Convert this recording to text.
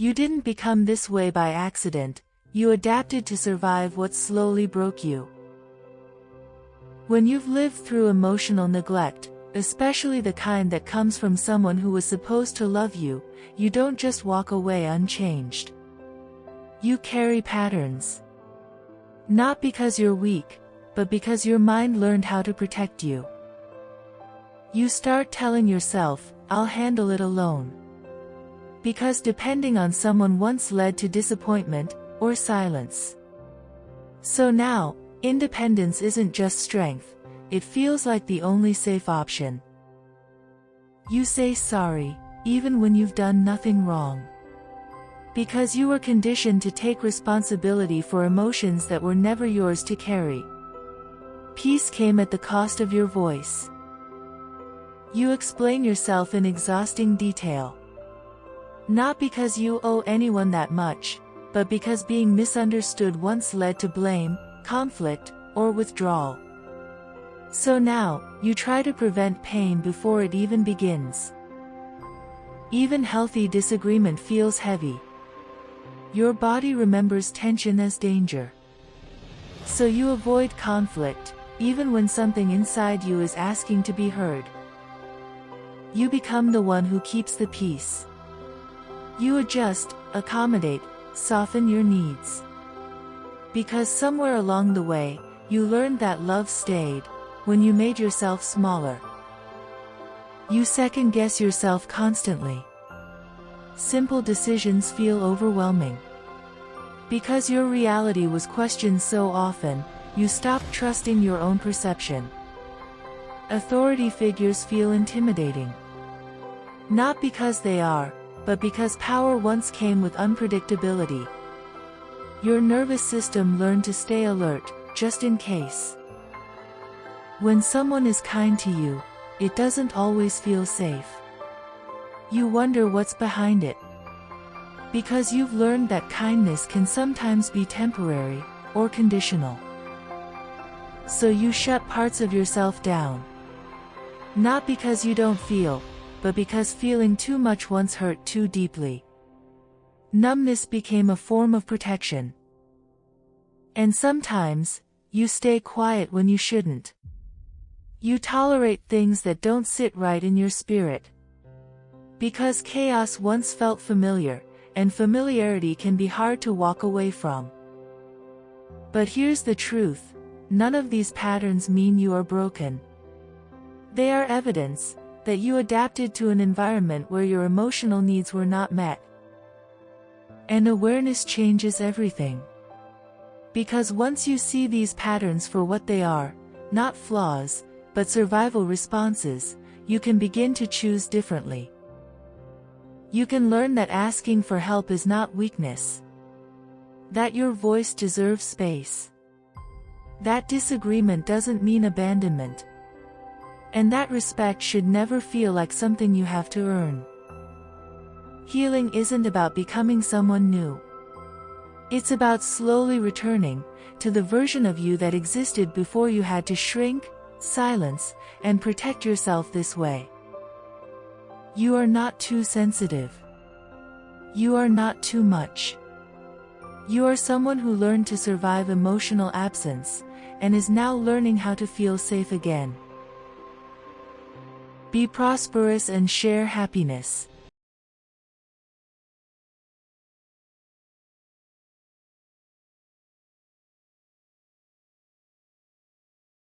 You didn't become this way by accident, you adapted to survive what slowly broke you. When you've lived through emotional neglect, especially the kind that comes from someone who was supposed to love you, you don't just walk away unchanged. You carry patterns. Not because you're weak, but because your mind learned how to protect you. You start telling yourself, "I'll handle it alone." Because depending on someone once led to disappointment, or silence. So now, independence isn't just strength, it feels like the only safe option. You say sorry, even when you've done nothing wrong. Because you were conditioned to take responsibility for emotions that were never yours to carry. Peace came at the cost of your voice. You explain yourself in exhausting detail. Not because you owe anyone that much, but because being misunderstood once led to blame, conflict, or withdrawal. So now, you try to prevent pain before it even begins. Even healthy disagreement feels heavy. Your body remembers tension as danger. So you avoid conflict, even when something inside you is asking to be heard. You become the one who keeps the peace. You adjust, accommodate, soften your needs. Because somewhere along the way, you learned that love stayed, when you made yourself smaller. You second-guess yourself constantly. Simple decisions feel overwhelming. Because your reality was questioned so often, you stopped trusting your own perception. Authority figures feel intimidating. Not because they are, but because power once came with unpredictability. Your nervous system learned to stay alert, just in case. When someone is kind to you, it doesn't always feel safe. You wonder what's behind it. Because you've learned that kindness can sometimes be temporary, or conditional. So you shut parts of yourself down. Not because you don't feel, but because feeling too much once hurt too deeply. Numbness became a form of protection. And sometimes, you stay quiet when you shouldn't. You tolerate things that don't sit right in your spirit. Because chaos once felt familiar, and familiarity can be hard to walk away from. But here's the truth, none of these patterns mean you are broken. They are evidence that you adapted to an environment where your emotional needs were not met. And awareness changes everything. Because once you see these patterns for what they are, not flaws, but survival responses, you can begin to choose differently. You can learn that asking for help is not weakness. That your voice deserves space. That disagreement doesn't mean abandonment. And that respect should never feel like something you have to earn. Healing isn't about becoming someone new. It's about slowly returning to the version of you that existed before you had to shrink, silence, and protect yourself this way. You are not too sensitive. You are not too much. You are someone who learned to survive emotional absence, and is now learning how to feel safe again. Be prosperous and share happiness.